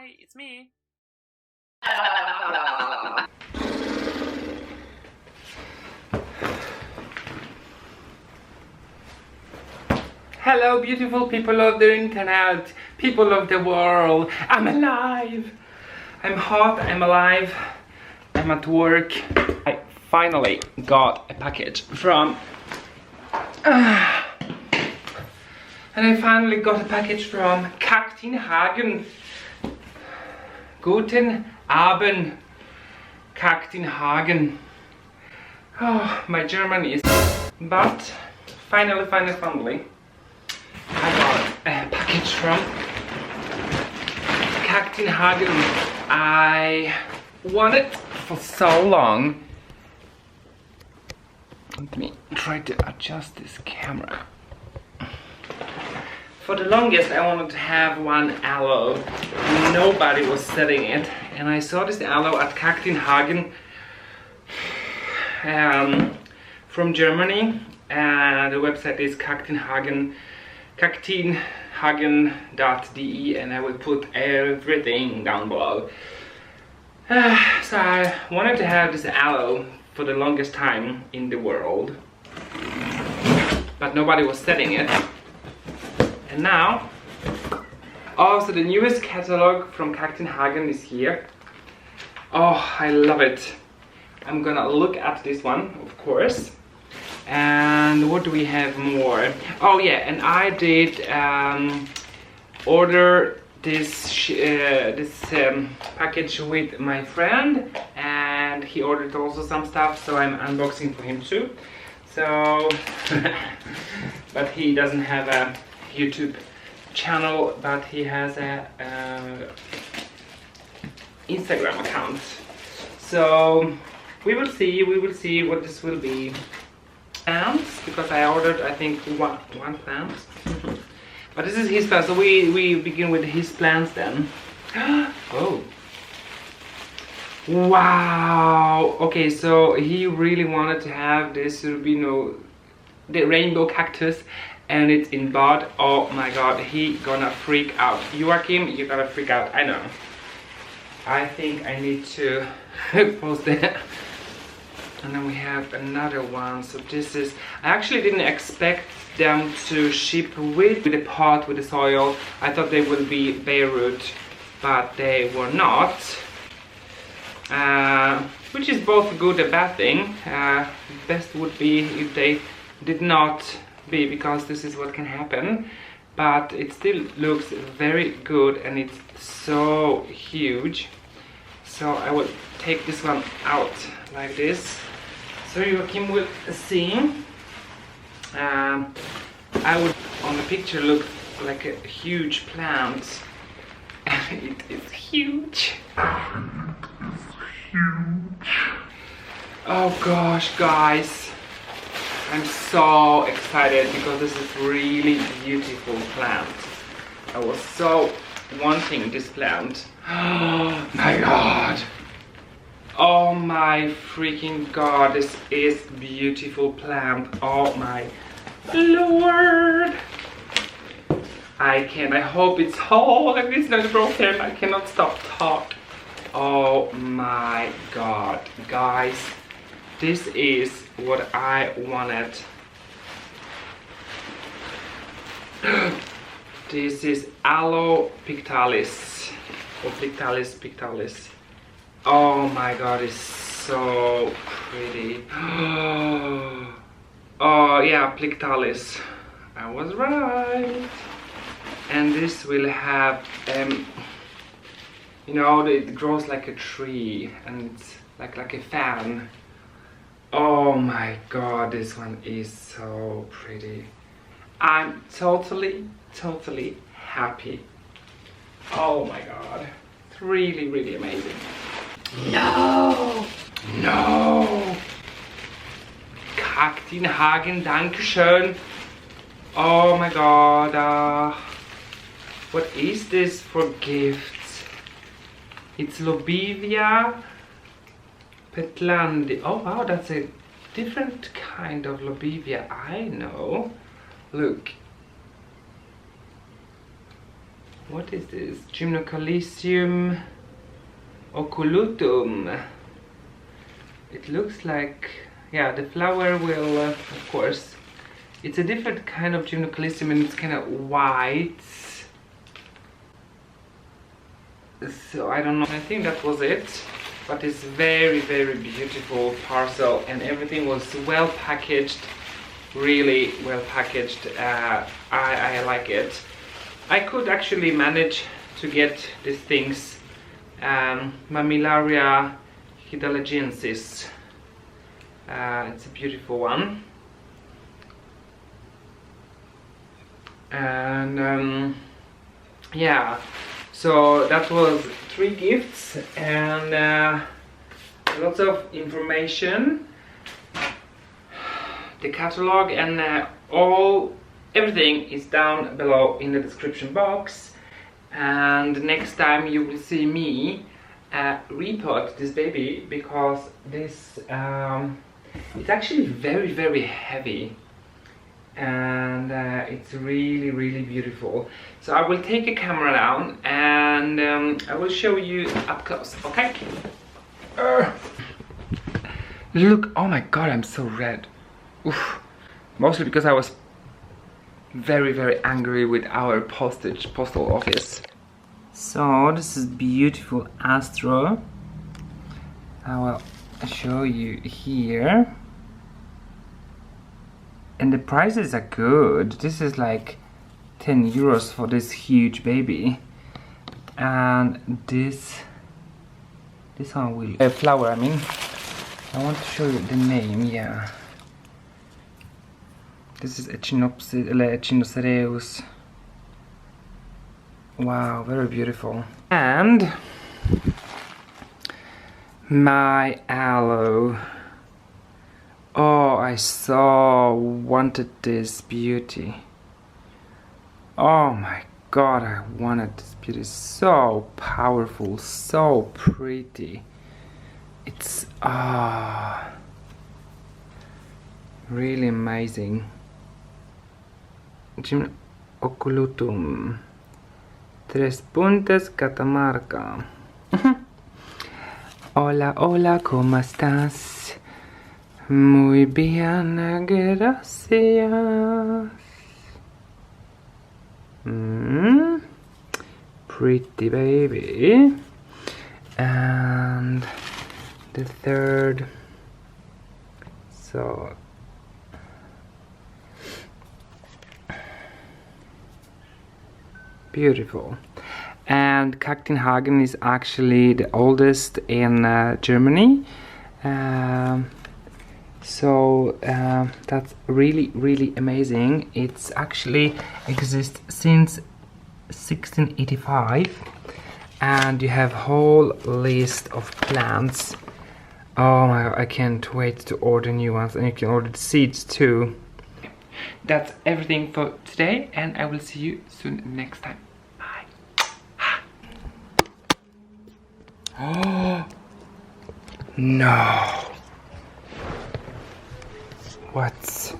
Hi, it's me. Hello, beautiful people of the internet, people of the world. I'm alive. I'm hot, I'm alive. I'm at work. I finally got a package from KakteenHaage. Guten Abend, KakteenHaage. Oh, my German is... But finally, I got a package from KakteenHaage. I wanted for so long. Let me try to adjust this camera. For the longest I wanted to have one aloe. Nobody was selling it, and I saw this aloe at KakteenHaage from Germany, and the website is kakteenhagen.de, and I will put everything down below. So I wanted to have this aloe for the longest time in the world, but nobody was selling it. And now, also the newest catalog from KakteenHaage is here. Oh, I love it. I'm gonna look at this one, of course. And what do we have more? Oh yeah, and I did order this package with my friend, and he ordered also some stuff, so I'm unboxing for him too. So, but he doesn't have a YouTube channel, but he has a Instagram account. So we will see what this will be. Plants, because I ordered I think one plant. But this is his plant, so we begin with his plants then. Oh, wow. Okay, so he really wanted to have this rubino, the rainbow cactus, and it's in bud. Oh my god, he gonna freak out. Joachim, you're gonna freak out, I know. I think I need to post it. And then we have another one. So this is, I actually didn't expect them to ship with the pot, with the soil. I thought they would be bare root, but they were not. Which is both a good and bad thing. Best would be if they did not be, because this is what can happen. But it still looks very good, and it's so huge. So I will take this one out like this, so Joachim will see. I would, on the picture, look like a huge plant, and it is huge. Oh gosh, guys, I'm so excited because this is really beautiful plant. I was so wanting this plant. Oh my god. Oh my freaking god, this is beautiful plant. Oh my lord. I hope it's whole and it's not broken. I cannot stop talking. Oh my god, guys, this is what I wanted. This is Aloe pictalis, or pictalis. Oh my god, it's so pretty. Oh yeah, pictalis. I was right. And this will have, you know, it grows like a tree, and it's like a fan. Oh my god, this one is so pretty. I'm totally happy. Oh my god, it's really amazing. No! KakteenHaage, Dankeschön. Oh my god, what is this for gifts? It's Lobivia Petlandi. Oh wow, that's a different kind of Lobivia I know. Look. What is this? Gymnocalycium oculutum. It looks like, yeah, the flower will, of course, it's a different kind of gymnocalycium and it's kind of white. So I don't know, I think that was it. But it's very, very beautiful parcel and everything was well packaged, really well packaged. I like it. I could actually manage to get these things, Mammillaria hidalgensis. It's a beautiful one. And yeah, so that was 3 gifts and lots of information, the catalog, and everything is down below in the description box. And next time you will see me repot this baby, because this it's actually very, very heavy. And it's really, really beautiful. So I will take a camera down and I will show you up close, okay? Look, oh my god, I'm so red. Oof. Mostly because I was very, very angry with our postal office. So this is beautiful Astro. I will show you here. And the prices are good. This is like 10 euros for this huge baby. And this one will... flower, I mean. I want to show you the name, yeah. This is Echinocereus. Wow, very beautiful. And my aloe. Oh, I wanted this beauty. Oh my god, I wanted this beauty. So powerful, so pretty. It's really amazing. Oculutum. Tres puntas Catamarca. Hola, hola, ¿cómo estás? Muy bien, gracias. Pretty baby. And the third. So beautiful. And KakteenHaage is actually the oldest in Germany. So that's really, really amazing. It's actually exists since 1685, and you have whole list of plants. Oh my god, I can't wait to order new ones, and you can order the seeds too. That's everything for today, and I will see you soon next time. Bye. Oh no. What?